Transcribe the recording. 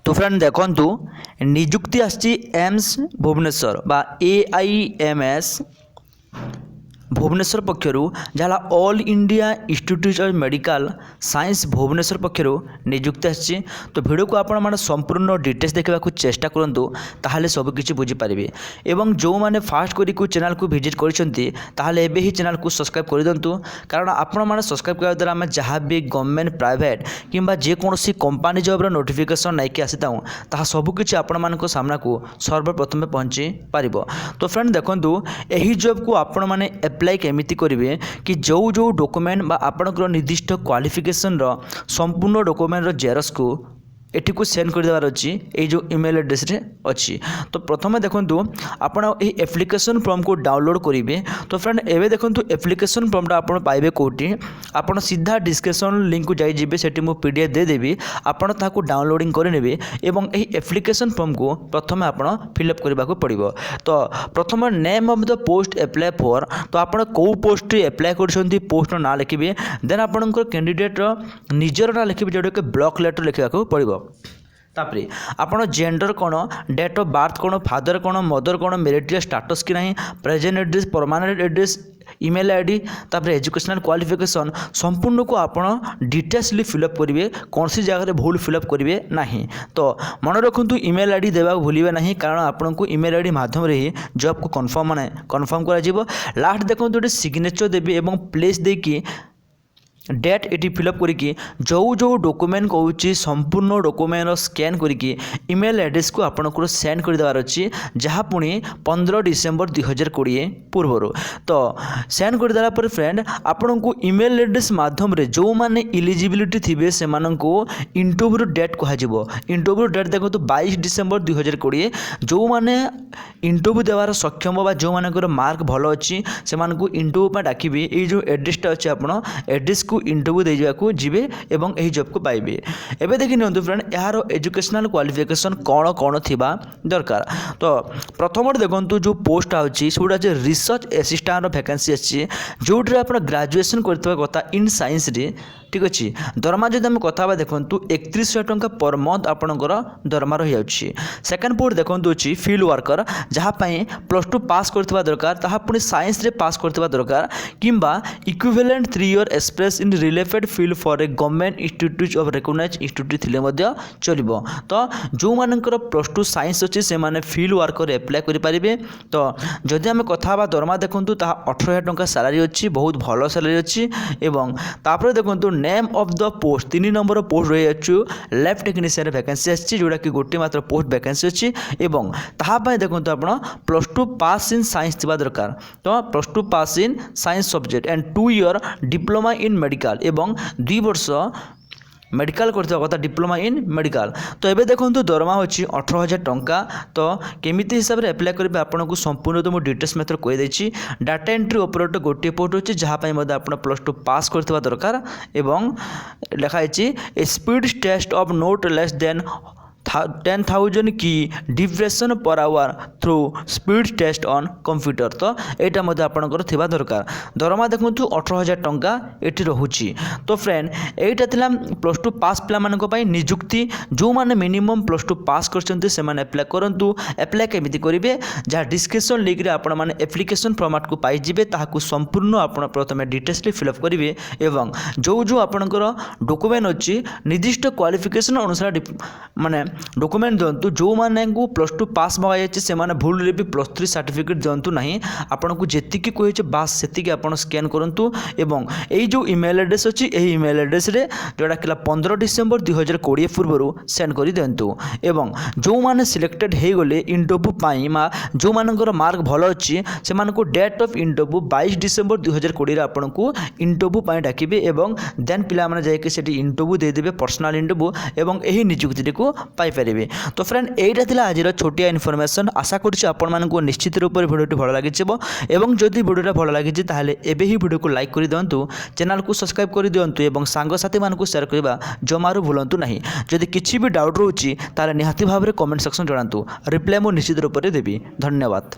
तो फ्रेंड देखु निजुक्ति आसी एम्स भुवनेश्वर बा AIMS भुवनेश्वर पक्षर जहाँ All India Institute of Medical Science Bhubaneswar पक्षर निजुक्ति आसी। तो वीडियो को आपण मैंने संपूर्ण डिटेल्स देखा चेष्टा करूँ ताहले सबकि बुझीपारे। एवं जो मैंने फास्ट करी चैनल को विजिट करते ही चैनल को सब्सक्राइब कर दिंतु, कारण आपण मैंने सब्सक्राइब करने द्वारा आम जहाँ भी गवर्नमेंट प्राइवेट किंबा जेकोसी कंपनी जॉब्र नोटिफिकेशन नहीं आसी था सबकि आपण मान सामना को सर्वप्रथम पहुँची पार। तो फ्रेंड देखो यही जॉब को आपण मैंने अप्लाई केमिति करेंगे कि जो जो डॉक्यूमेंट बा आपनकर निर्दिष्ट क्वालिफिकेशन रो संपूर्ण डॉक्यूमेंट रो जेरक्स को एटी को सेंड कर देवार अच्छी ये जो ईमेल एड्रेस रे अच्छी। तो प्रथम देखो आप एप्लिकेशन फॉर्म को डाउनलोड करेंगे। तो फ्रेंड एवं देखो एप्लिकेशन फॉर्मटा आप पाइबे कौटी आप सीधा डिस्क्रिप्शन लिंक को जाइए से PDF देदेवी आपड़ ताकू डाउनलोडिंग करेंगे एवं यही एप्लिकेशन फॉर्म को प्रथम आप फिलअप करने को पड़ो। तो प्रथम name of the post apply for, तो आप कौ पोस्ट अप्लाई कर पोस्ट ना लिखे, देन आपंकर कैंडिडेट निजर ना लिखे जोटा कि ब्लॉक लेटर लिखा पड़ो। तापर आपड़ जेंडर कौन, डेट ऑफ बर्थ कौन, फादर कौन, मदर कौन, मैरिटल स्टाटस कि नहीं, present address, permanent address, email ID, तापर एजुकेशनल क्वालिफिकेशन संपूर्ण को आप डिटेल्सली फिलअप करेंगे। कौन सी जगह भूल फिलअप करेंगे नहीं। तो मन रखु ईमेल आईडी देवा भूलिए नहीं, कारण आपन को ईमेल आईडी माध्यम ही जॉब को कन्फर्म करा। लास्ट देखो गोटे सिग्नेचर देवी और प्लेस देकी डेट ये फिलअप करके जो जो डॉक्यूमेंट कहूँ संपूर्ण डॉक्यूमेंट स्कैन करके ईमेल एड्रेस को आपको सेंड कर देवार अच्छी, जहाँ पुणी 15 डिसेम्बर 2020 पूर्व। तो सेंड कर देला पर फ्रेंड आपन को ईमेल एड्रेस माध्यम रे जो माने इलिजिबिलिटी थिबे से इंटरव्यू डेट कह। इंटरव्यू डेट देखो तो 22 डिसेम्बर 2020। जो माने इंटरव्यू देवार सक्षम बा जो मानकर मार्क भल अच्छी से इंटरव्यू डाकिबे। ये जो एड्रेसटा अच्छे आप एड्रेस को इंटरव्यू दे जावाकू जीवे एवं यही जॉब को पाइबे। एबे देखि नियंतु फ्रेंड यार एजुकेशनल क्वालिफिकेशन कौन कौन थिबा दरकार। तो प्रथम देखंतु जो पोस्ट आउची सेटा जे रिसर्च असिस्टेंट रो वैकेंसी अछि, जोट्रे आपण ग्रेजुएशन करथबा कथा इन साइंस रे, ठीक अच्छे। दरमा जब आम कथा देखूँ 3100 टंका पर मंथ आपंकर दरमा रही जाऊँगी। सेकेंड पोस्ट देखूँ अच्छी फील्ड वर्कर, जहाँपाई +2 पास करथिबा दरकार, ताहा पुणी साइंस रे पास करथिबा दरकार, किंबा equivalent 3 year experience in related field for a government institute of recognised institute थिले मध्य चलिबो। तो जो मानकर +2 साइंस अच्छी से माने फील्ड वर्कर एप्लाई करि परिबे। तो जदि आम कथा दरमा देखूँ ताहा 18,000 टंका सैलरी अच्छी, बहुत भल सैलरी अच्छी। एवं तापर देखूँ name of the post 3 number post रही अच्छे लैब टेक्नीशियन वैकेंसी आछि, जोटा कि गोटे मात्र पोस्ट वैकेंसी अच्छी। एवं ताहापाई देखो आप +2 पास इन साइंस थिबा दरकार। तो +2 pass in science subject and 2 year diploma in medical एवं 2 वर्ष मेडिकल करथिबा कथा डिप्लोमा इन मेडिकल। तो एबे देखंतु दरमा होची 18,000 टंका। तो केमिति हिसाब रे अप्लाई करबे आपन को संपूर्ण तो मो डिटेल्स मेथड कहि देछि। डाटा एंट्री ऑपरेटर गोटे पोस्ट होची, जहाँ पाई मते आपन +2 पास करथिबा दरकार एवं लिखा होची speed test of not less than 10,000 की depression per hour through speed test on computer. तो यहाँ मध्य आपंकर थिबा दरकार। दरमा देखूँ 18,000 टंका ये रोचे। तो फ्रेंड यहाँ थिला +2 पास पे निजुक्ति, जो मैंने मिनिमम +2 पास करछन्ते से माने अप्लाई करंतु। अप्लाई केमिति करिवे, जहाँ डिस्क्रिप्शन लिंक रे आपण माने एप्लिकेशन फॉर्मेट को पाई जिवे, ताहाकू संपूर्ण आपण प्रथमे डिटेल्सली फिलअप करिवे एवं जो जो आपणकर डॉक्यूमेंट अच्छी निर्दिष्ट क्वालिफिकेशन अनुसार माने डॉक्यूमेंट दिंतु। जो माने को +2 पास मगा जाए से माने भूल रे भी +3 सर्टिफिकेट दिंतु नहीं। आपन को जेतिकी कहे बास सेतिकी आपन स्कैन करंतु एवं यही जो ईमेल एड्रेस अच्छी यही ईमेल एड्रेस रे जोड़ा कि 15 डिसेम्बर 2020 पूर्व सेंड कर दिंतु। एवं जो माने सिलेक्टेड हो गले इंटरव्यू पाई मा जो मानकर मार्क भल अच्छी से मानको डेट ऑफ इंटरव्यू 22 डिसेम्बर 2020 आपन को इंटरव्यू पाई डाकिबे एवं देन पिला माने जाय कि सेठी इंटरव्यू दे देबे पर्सनल इंटरव्यू एवं यही नियुक्ति को पाई पारे। तो फ्रेंड यहीटा थिला आज छोटिया इनफॉरमेशन। आशा करुच्ची आपण मानकु निश्चित रूप से भिडियो भल लगी एवं जदि भिडियो भल लगी ताहले एबे ही भिडियो को लाइक कर दिंतु, चैनल को सब्सक्राइब कर दिंतु एवं सांगसाथी मानकु शेयर करबा जमारू भूलंतु नहीं। जदि किछि भी डाउट रोची ताले निहाती भाव में कमेंट सेक्शन जणांतु, रिप्लाई मु निश्चित रूप से देबी। धन्यवाद।